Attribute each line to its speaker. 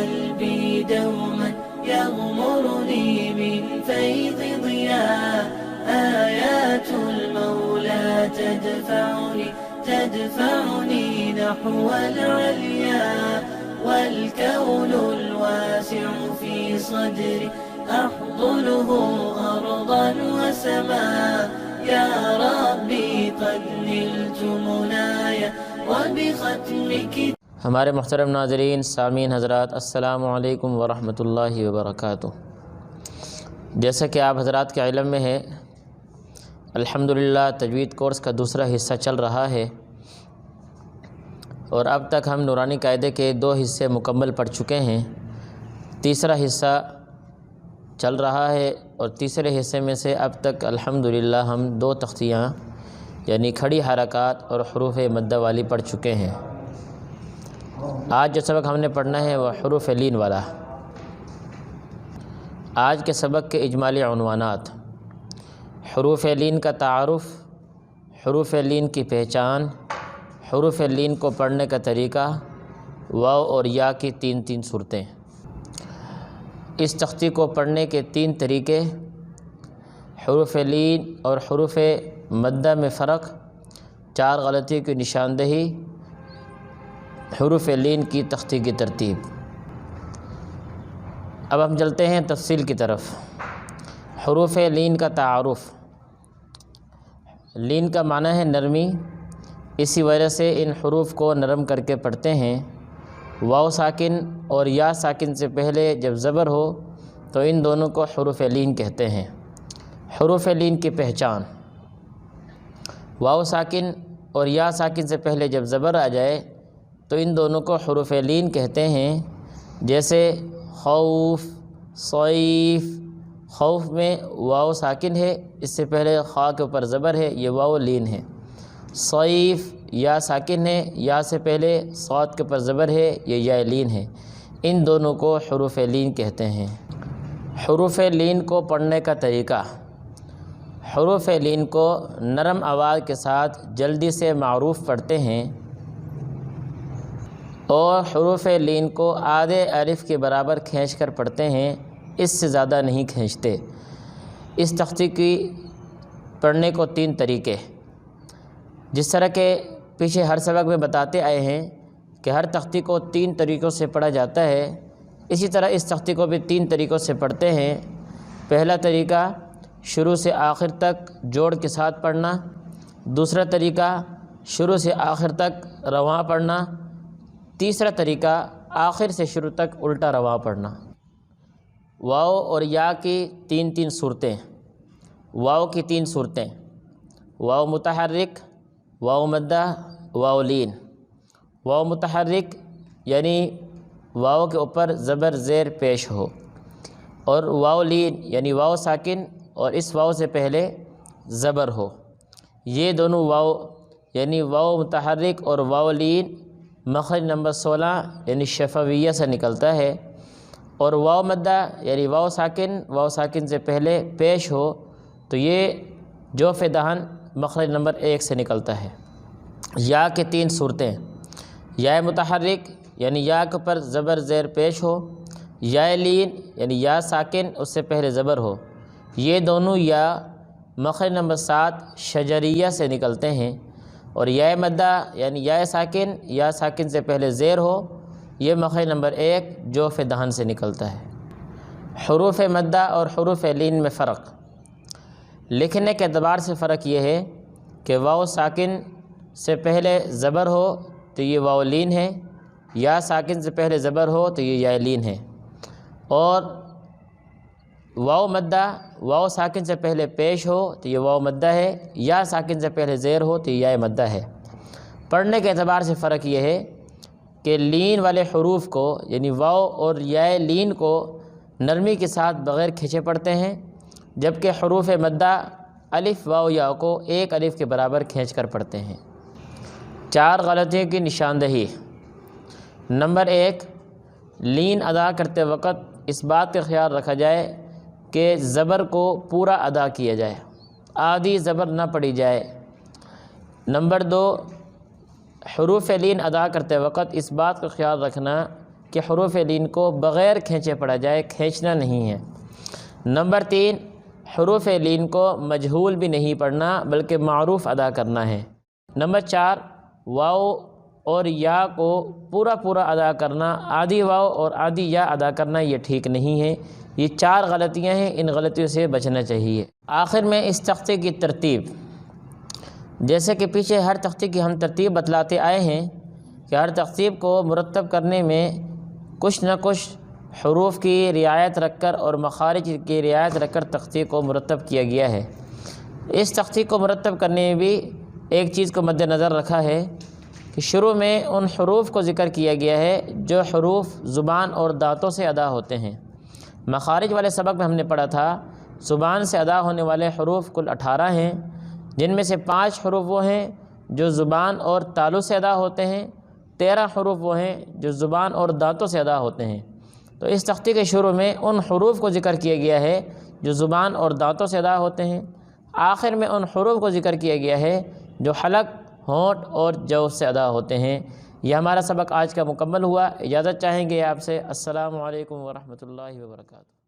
Speaker 1: قلبي دوما يغمرني من فيض ضياء. آيات المولى تدفعني نحو العليا، والكون الواسع في صدري أحضنه أرضا وسماء. يا ربي قد نلت منايا وبختم كتابي.
Speaker 2: ہمارے محترم ناظرین، سامعین حضرات، السلام علیکم ورحمۃ اللہ وبرکاتہ۔ جیسا کہ آپ حضرات کے علم میں ہے، الحمدللہ تجوید کورس کا دوسرا حصہ چل رہا ہے، اور اب تک ہم نورانی قاعدے کے 2 حصے مکمل پڑھ چکے ہیں۔ تیسرا حصہ چل رہا ہے، اور تیسرے حصے میں سے اب تک الحمدللہ ہم 2 تختیاں یعنی کھڑی حرکات اور حروف مدہ والی پڑھ چکے ہیں۔ آج جو سبق ہم نے پڑھنا ہے وہ حروف لین والا۔ آج کے سبق کے اجمالی عنوانات: حروف لین کا تعارف، حروف لین کی پہچان، حروف لین کو پڑھنے کا طریقہ، واو اور یا کی 3 صورتیں۔ اس تختی کو پڑھنے کے 3 طریقے، حروف لین اور حروف مدہ میں فرق، 4 غلطیوں کی نشاندہی، حروف لین کی تختی کی ترتیب۔ اب ہم چلتے ہیں تفصیل کی طرف۔ حروف لین کا تعارف۔ لین کا معنی ہے نرمی، اسی وجہ سے ان حروف کو نرم کر کے پڑھتے ہیں۔ واو ساکن اور یا ساکن سے پہلے جب زبر ہو تو ان دونوں کو حروف لین کہتے ہیں۔ حروف لین کی پہچان: واو ساکن اور یا ساکن سے پہلے جب زبر آ جائے تو ان دونوں کو حروف لین کہتے ہیں، جیسے خوف، صیف۔ خوف میں واو ساکن ہے، اس سے پہلے خا کے اوپر زبر ہے، یہ واو لین ہے۔ صیف یا ساکن ہے، یا سے پہلے صاد کے اوپر زبر ہے، یہ یا لین ہے۔ ان دونوں کو حروف لین کہتے ہیں۔ حروف لین کو پڑھنے کا طریقہ: حروف لین کو نرم آواز کے ساتھ جلدی سے معروف پڑھتے ہیں، اور حروف لین کو آدھے الف کے برابر کھینچ کر پڑھتے ہیں، اس سے زیادہ نہیں کھینچتے۔ اس تختی کی پڑھنے کو 3 طریقے، جس طرح کہ پیچھے ہر سبق میں بتاتے آئے ہیں کہ ہر تختی کو 3 طریقوں سے پڑھا جاتا ہے، اسی طرح اس تختی کو بھی 3 طریقوں سے پڑھتے ہیں۔ پہلا طریقہ شروع سے آخر تک جوڑ کے ساتھ پڑھنا، دوسرا طریقہ شروع سے آخر تک رواں پڑھنا، تیسرا طریقہ آخر سے شروع تک الٹا رواں پڑھنا۔ واو اور یا کی 3 صورتیں۔ واو کی 3 صورتیں: واو متحرک، واو مدہ، واو لین۔ واو متحرک یعنی واو کے اوپر زبر زیر پیش ہو، اور واو لین یعنی واو ساکن اور اس واو سے پہلے زبر ہو۔ یہ دونوں واو یعنی واو متحرک اور واو لین مخرج نمبر 16 یعنی شفویہ سے نکلتا ہے، اور واو مدہ یعنی واو ساکن سے پہلے پیش ہو تو یہ جوف دہن مخرج نمبر 1 سے نکلتا ہے۔ یا کی 3 صورتیں: یا متحرک یعنی یا کے اوپر زبر زیر پیش ہو، یا لین یعنی یا ساکن اس سے پہلے زبر ہو۔ یہ دونوں یا مخرج نمبر 7 شجریہ سے نکلتے ہیں، اور یا مدہ یعنی یا ساکن سے پہلے زیر ہو، یہ مخرج نمبر 1 جوف دہن سے نکلتا ہے۔ حروف مدہ اور حروف لین میں فرق: لکھنے کے اعتبار سے فرق یہ ہے کہ واو ساکن سے پہلے زبر ہو تو یہ واو لین ہے، یا ساکن سے پہلے زبر ہو تو یہ یا لین ہے، اور واو مدہ واو ساکن سے پہلے پیش ہو تو یہ واو مدہ ہے، یا ساکن سے پہلے زیر ہو تو یہ یا مدہ ہے۔ پڑھنے کے اعتبار سے فرق یہ ہے کہ لین والے حروف کو یعنی واو اور یا لین کو نرمی کے ساتھ بغیر کھینچے پڑھتے ہیں، جبکہ حروف مدہ الف واو یا کو 1 الف کے برابر کھینچ کر پڑھتے ہیں۔ 4 غلطیوں کی نشاندہی: نمبر 1، لین ادا کرتے وقت اس بات کا خیال رکھا جائے کہ زبر کو پورا ادا کیا جائے، آدھی زبر نہ پڑی جائے۔ نمبر 2، حروف لین ادا کرتے وقت اس بات کا خیال رکھنا کہ حروف لین کو بغیر کھینچے پڑھا جائے، کھینچنا نہیں ہے۔ نمبر 3، حروف لین کو مجہول بھی نہیں پڑھنا بلکہ معروف ادا کرنا ہے۔ نمبر 4، واو اور یا کو پورا ادا کرنا، آدھی واو اور آدھی یا ادا کرنا یہ ٹھیک نہیں ہے۔ یہ 4 غلطیاں ہیں، ان غلطیوں سے بچنا چاہیے۔ آخر میں اس تختے کی ترتیب، جیسے کہ پیچھے ہر تختے کی ہم ترتیب بتلاتے آئے ہیں کہ ہر ترتیب کو مرتب کرنے میں کچھ نہ کچھ حروف کی رعایت رکھ کر اور مخارج کی رعایت رکھ کر تختے کو مرتب کیا گیا ہے۔ اس تختے کو مرتب کرنے میں بھی ایک چیز کو مد نظر رکھا ہے کہ شروع میں ان حروف کو ذکر کیا گیا ہے جو حروف زبان اور دانتوں سے ادا ہوتے ہیں۔ مخارج والے سبق میں ہم نے پڑھا تھا زبان سے ادا ہونے والے حروف کل 18 ہیں، جن میں سے 5 حروف وہ ہیں جو زبان اور تالو سے ادا ہوتے ہیں، 13 حروف وہ ہیں جو زبان اور دانتوں سے ادا ہوتے ہیں۔ تو اس تختے کے شروع میں ان حروف کو ذکر کیا گیا ہے جو زبان اور دانتوں سے ادا ہوتے ہیں، آخر میں ان حروف کو ذکر کیا گیا ہے جو حلق، ہونٹ اور جو سے ادا ہوتے ہیں۔ یہ ہمارا سبق آج کا مکمل ہوا۔ اجازت چاہیں گے آپ سے۔ السلام علیکم ورحمۃ اللہ وبرکاتہ۔